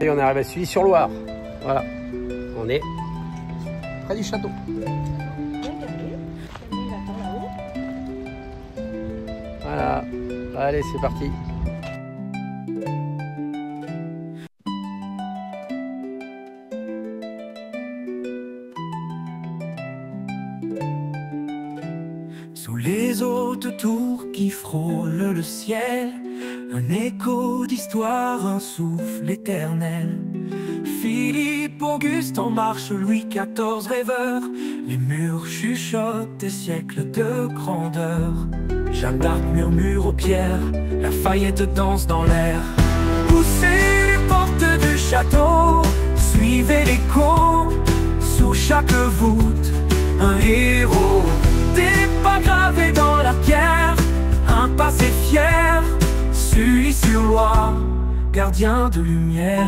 Et on arrive à Sully-sur-Loire. Voilà, on est près du château. Voilà, allez, c'est parti. Sous les hautes tours qui frôlent le ciel, un écho d'histoire, un souffle éternel. Philippe Auguste en marche, Louis XIV rêveur, les murs chuchotent des siècles de grandeur. Jeanne d'Arc murmure aux pierres, Lafayette danse dans l'air. Poussez les portes du château, suivez l'écho, sous chaque voûte, un héros. Des pas gravés dans la pierre, un passé fier, Sully-sur-Loire, gardien de lumière.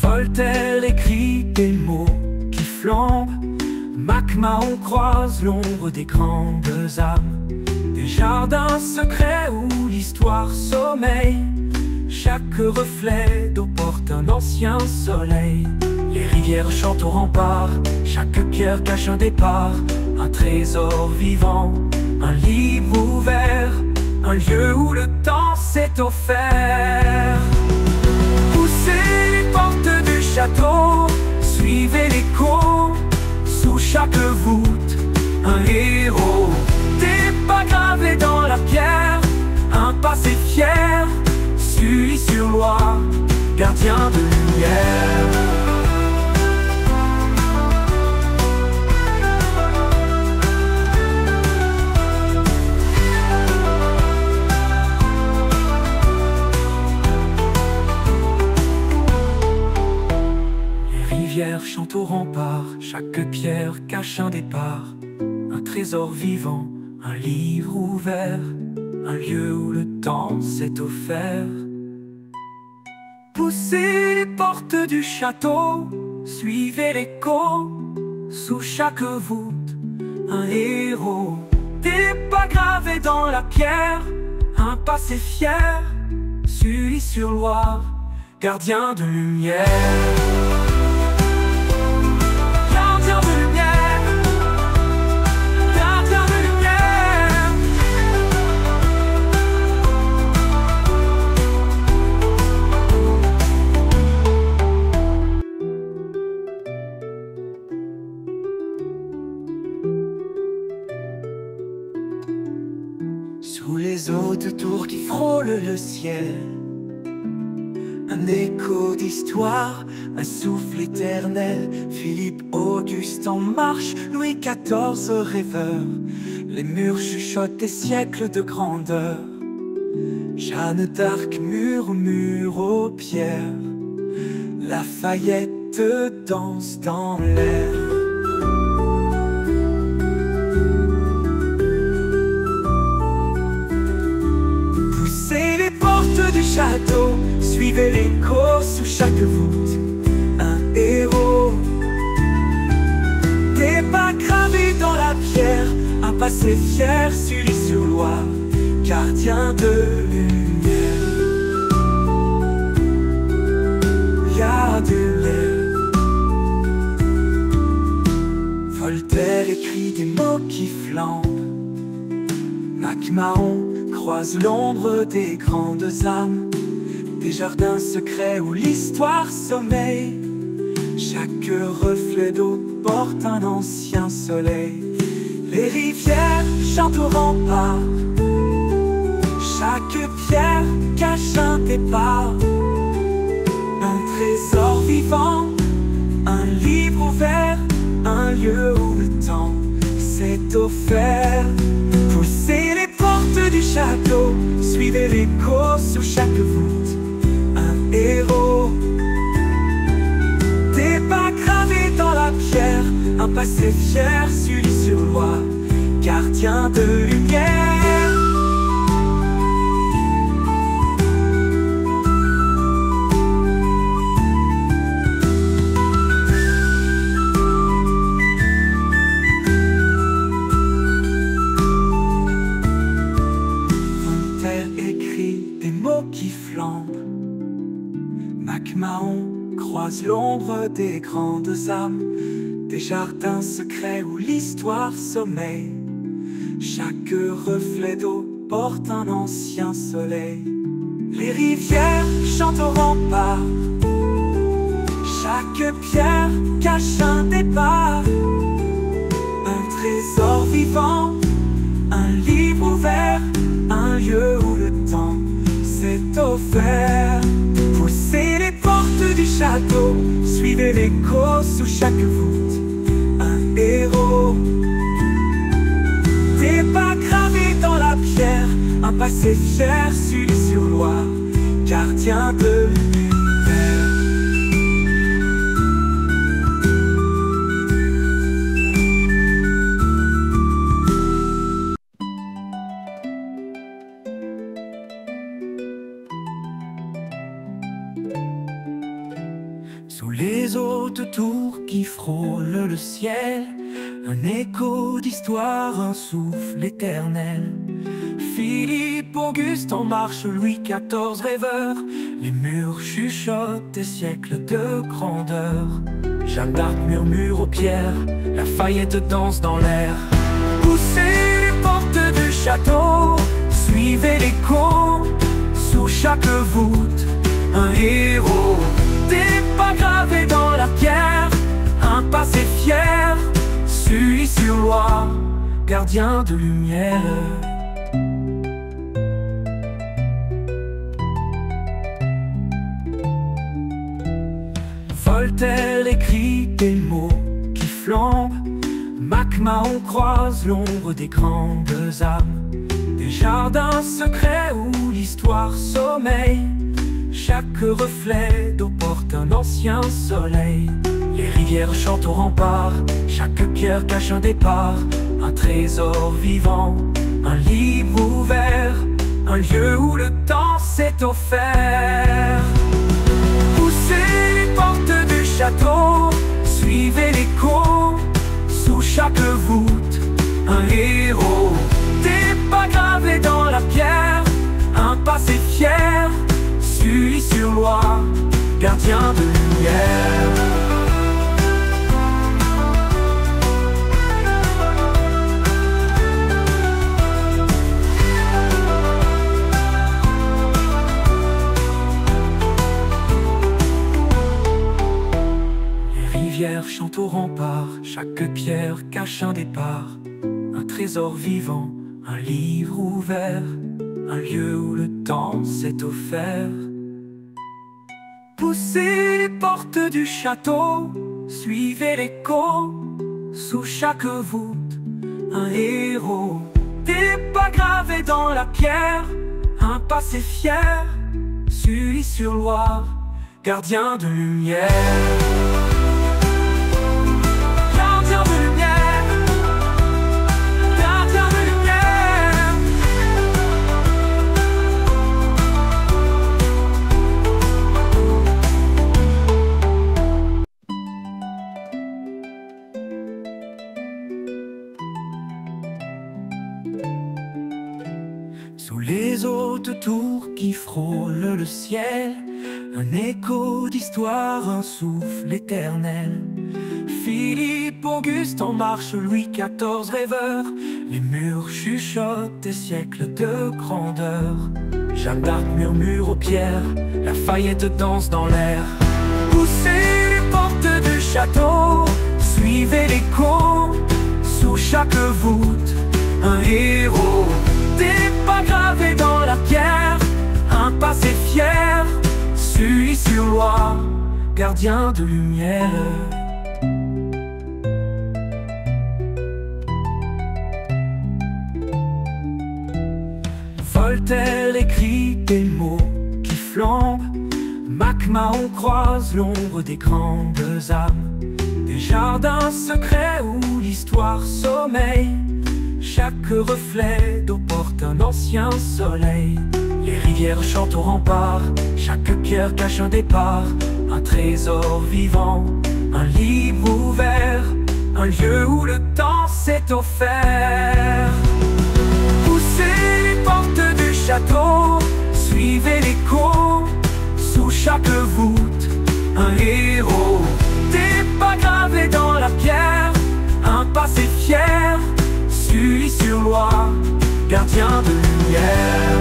Voltaire écrit des mots qui flambent, MacMahon croise l'ombre des grandes âmes. Des jardins secrets où l'histoire sommeille, chaque reflet d'eau porte un ancien soleil. Les rivières chantent au rempart, chaque pierre cache un départ, un trésor vivant, un livre ouvert, un lieu où le temps s'est offert. Poussez les portes du château, suivez l'écho, sous chaque voûte, un héros. Des pas gravés dans la pierre, un passé fier, Sully-sur-Loire, gardien de lumière. Les rivières chantent au rempart, chaque pierre cache un départ, un trésor vivant, un livre ouvert, un lieu où le temps s'est offert. Poussez les portes du château, suivez l'écho, sous chaque voûte, un héros. Des pas gravés dans la pierre, un passé fier, Sully-sur-Loire, gardien de lumière. Gardien de lumière, gardien de lumière. Sous les hautes tours qui frôlent le ciel, un écho d'histoire, un souffle éternel. Philippe Auguste en marche, Louis XIV rêveur, les murs chuchotent des siècles de grandeur. Jeanne d'Arc murmure aux pierres, Lafayette danse dans l'air. Poussez les portes du château, suivez l'écho, sous chaque voûte, un héros. Des pas gravés dans la pierre, un passé fier, Sully-sur-Loire, gardien de lumière. Garde lumière. Voltaire écrit des mots qui flambent, MacMahon croise l'ombre des grandes âmes. Des jardins secrets où l'histoire sommeille, chaque reflet d'eau porte un ancien soleil. Les rivières chantent au rempart, chaque pierre cache un départ, un trésor vivant, un livre ouvert, un lieu où le temps s'est offert. Poussez les portes du château, suivez l'écho, sous chaque voûte, un héros. Des pas gravés dans la pierre, un passé fier, Sully-sur-Loire, gardien de lumière. des grandes âmes, des jardins secrets où l'histoire sommeille. Chaque reflet d'eau porte un ancien soleil. Les rivières chantent au rempart, chaque pierre cache un départ. Un trésor vivant, un livre ouvert, un lieu où le temps s'est offert. Poussez les portes du château, suivez l'écho sous chaque voûte. Un héros, des pas gravés dans la pierre, un passé fier sully sur Loire, gardien de l'univers. Sous les hautes tours qui frôlent le ciel, un écho d'histoire, un souffle éternel. Philippe Auguste en marche, Louis XIV rêveur, les murs chuchotent des siècles de grandeur. Jeanne d'Arc murmure aux pierres, Lafayette danse dans l'air. Poussez les portes du château, suivez l'écho, sous chaque voûte, un héros. Des pas gravés dans la pierre, un passé fier, sully sur Loire, gardien de lumière. Voltaire écrit des mots qui flambent, Mac Mahon croise l'ombre des grandes âmes, des jardins secrets où l'histoire sommeille. Chaque reflet d'eau porte un ancien soleil. Les rivières chantent au rempart, chaque pierre cache un départ. Un trésor vivant, un livre ouvert, un lieu où le temps s'est offert. Poussez les portes du château, suivez l'écho, sous chaque voûte, un héros. Des pas gravés dans la pierre, un passé fier, sully sur Loire, gardien de lumière. Les rivières chantent au rempart, chaque pierre cache un départ. Un trésor vivant, un livre ouvert, un lieu où le temps s'est offert. Poussez les portes du château, suivez l'écho, sous chaque voûte, un héros. Des pas gravés dans la pierre, un passé fier, sully sur Loire, gardien de lumière. Gardien de lumière, gardien de lumière. Sous les hautes tours qui frôlent le ciel, un écho d'histoire, un souffle éternel. Philippe Auguste en marche, Louis XIV rêveur, les murs chuchotent des siècles de grandeur. Jeanne d'Arc murmure aux pierres, Lafayette danse dans l'air. Poussez les portes du château, suivez l'écho, sous chaque voûte, un héros. Des pas gravés dans la pierre, un passé fier, sully sur Loire, gardien de lumière. Voltaire écrit des mots qui flambent, Mac Mahon croise l'ombre des grandes âmes, des jardins secrets où l'histoire sommeille. Chaque reflet d'eau porte un ancien soleil. Les rivières chantent au rempart, chaque pierre cache un départ. Un trésor vivant, un livre ouvert, un lieu où le temps s'est offert. Poussez les portes du château, suivez l'écho, sous chaque voûte, un héros. passé fier, Sully-sur-Loire, gardien de lumière.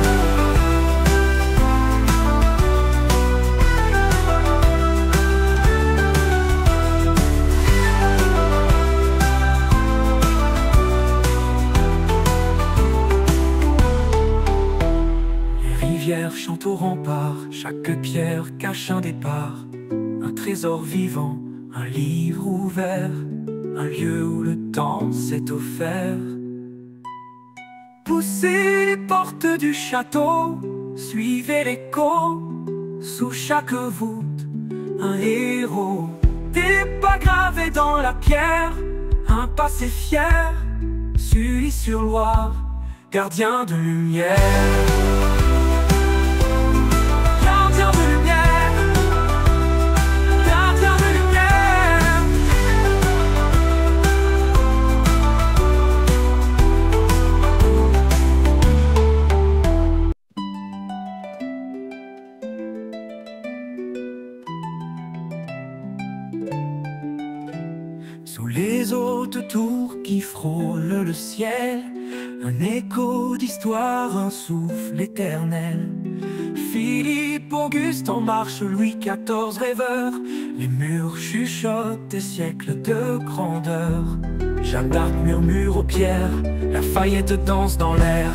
Les rivières chantent au rempart, chaque pierre cache un départ, un trésor vivant, un livre ouvert, un lieu où le temps s'est offert. Poussez les portes du château, suivez l'écho, sous chaque voûte, un héros. Des pas gravés dans la pierre, un passé fier, Sully-sur-Loire, gardien de lumière. Gardien de lumière, gardien de lumière. Sous les hautes tours qui frôlent le ciel, un écho d'histoire, un souffle éternel. Philippe Auguste en marche, Louis XIV rêveur, les murs chuchotent des siècles de grandeur. Jeanne d'Arc murmure aux pierres, Lafayette danse dans l'air.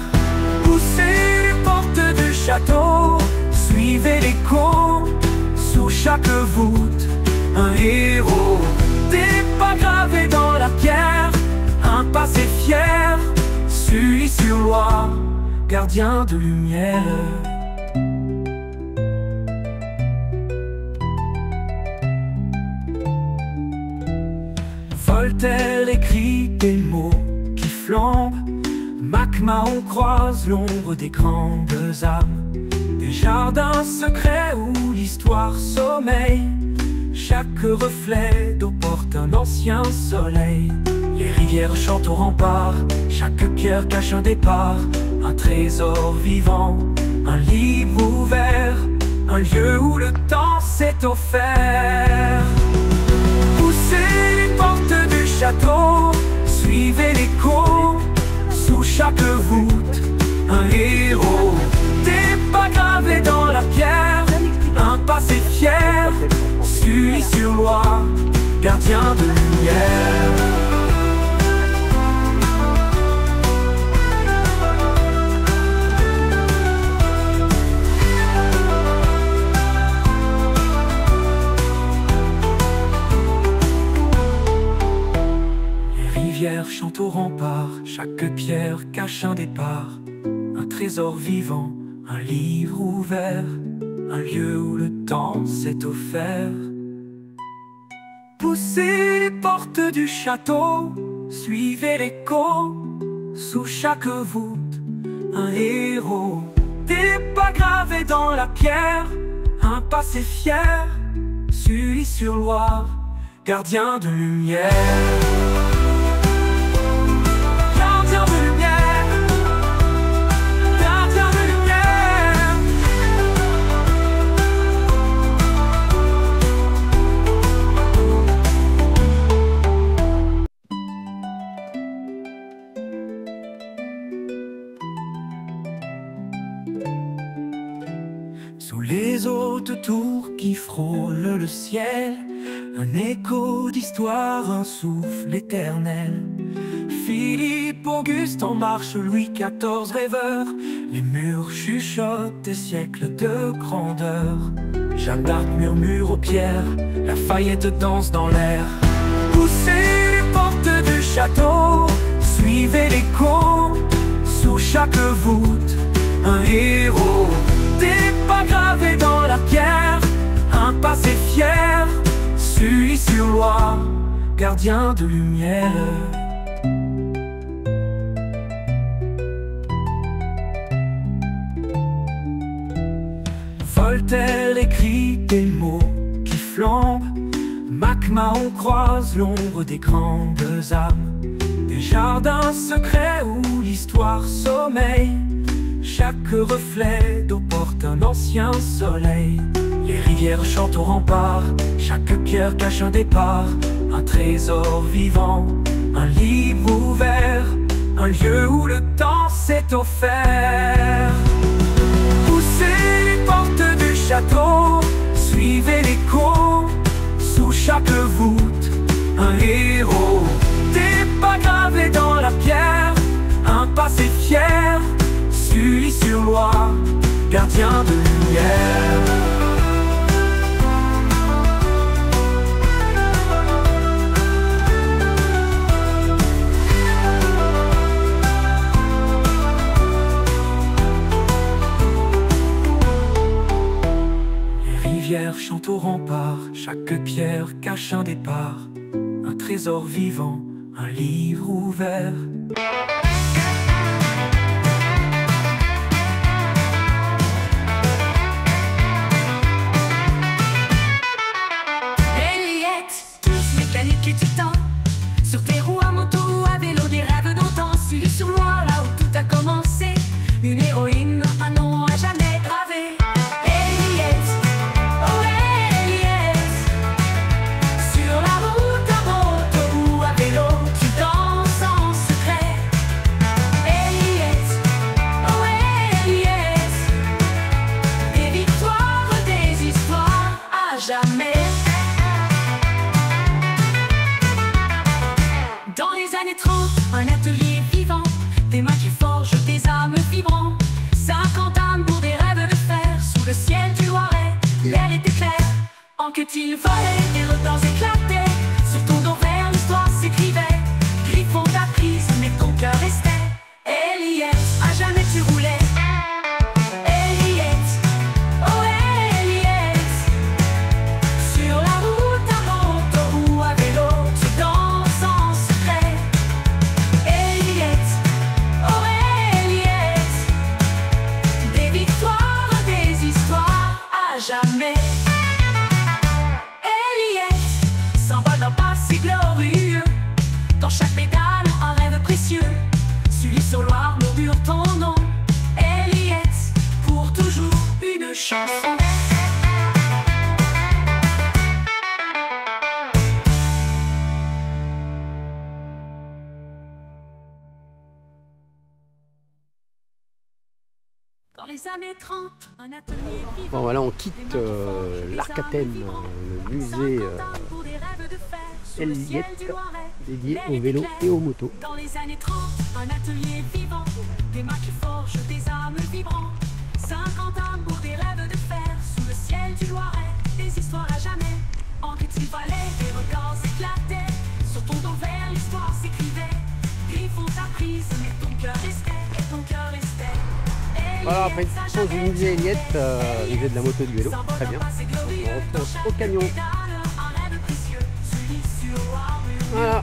Poussez les portes du château, suivez l'écho, sous chaque voûte, un héros. Des pas gravés dans la pierre, un passé fier, Sully-sur-Loire, gardien de lumière. Voltaire écrit des mots qui flambent, Mac Mahon croise l'ombre des grandes âmes, des jardins secrets où l'histoire sommeille. Chaque reflet d'eau porte un ancien soleil. Les rivières chantent au rempart, chaque pierre cache un départ, un trésor vivant, un livre ouvert, un lieu où le temps s'est offert. Poussez les portes du château, suivez l'écho, sous chaque voûte, un héros. Des pas gravés dans la pierre, un passé fier, Sully-sur-Loire, gardien de lumière. Les rivières chantent au rempart, chaque pierre cache un départ, un trésor vivant, un livre ouvert, un lieu où le temps s'est offert. Poussez les portes du château, suivez l'écho, sous chaque voûte, un héros. Des pas gravés dans la pierre, un passé fier, Sully-sur-Loire, gardien de lumière. Gardien de lumière, gardien de lumière. Sous les hautes tours qui frôlent le ciel, un écho d'histoire, un souffle éternel. Philippe Auguste en marche, Louis XIV rêveur, les murs chuchotent des siècles de grandeur. Jeanne d'Arc murmure aux pierres, Lafayette danse dans l'air. Poussez les portes du château, suivez l'écho, sous chaque voûte, un héros. Des pas gravés dans la pierre, un passé fier, Sully-sur-Loire, gardien de lumière. Voltaire écrit des mots qui flambent, Mac Mahon croise l'ombre des grandes âmes, des jardins secrets où l'histoire sommeille. Chaque reflet d'eau porte un ancien soleil. Les rivières chantent au rempart, chaque pierre cache un départ, un trésor vivant, un livre ouvert, un lieu où le temps s'est offert. Poussez les portes du château, suivez l'écho, sous chaque voûte, un héros. Des pas gravés dans la pierre, un passé fier, Sully-sur-Loire, gardien de lumière. Les rivières chantent au rempart, chaque pierre cache un départ, un trésor vivant, un livre ouvert. Qui t'attend sur tes roues à moto ou à vélo, des rêves d'antan, Sully-sur-Loire, là où tout a commencé. Une héroïne, un nom à jamais gravé. Eliette, oh Eliette, sur la route à moto ou à vélo, tu danses en secret. Eliette, oh Eliette, des victoires, des histoires à jamais. Dans les années 30, un atelier vivant, des mains qui forgent des âmes vibrantes. 50 âmes pour des rêves de fer, sous le ciel du Loiret, l'air était clair. En que tu volais, des retards éclataient, sur ton dos vert l'histoire s'écrivait. Griffon ta prise, mais ton cœur restait. Eliette, à jamais tu roulais. Eliette, oh Eliette, sur la route à moto ou à vélo, tu danses en secret. Eliette, oh Eliette, des victoires, des histoires à jamais. Eliette s'envole d'un passé glorieux, dans chaque pédale un rêve précieux. Sully-sur-Loire murmure ton nom. Eliette, pour toujours une chanson. Dans les années 30, un atelier vivant. Bon voilà, on quitte l'Arc-à-Thème, le musée Eliette, dédié au vélo et aux motos. Dans les années 30, un atelier vivant, des mains qui forgent des âmes vibrantes. 50 âmes pour des rêves de fer, sous le ciel du Loiret, des histoires à jamais. En que tu valais, des records éclataient, sur ton dos vert l'histoire s'écrivait. Griffon ta prise, mais ton cœur restait, et ton cœur restait. Voilà, après une petite pause du musée Eliette, musée de la moto et du vélo, très bien. On retourne au Canyon. Voilà.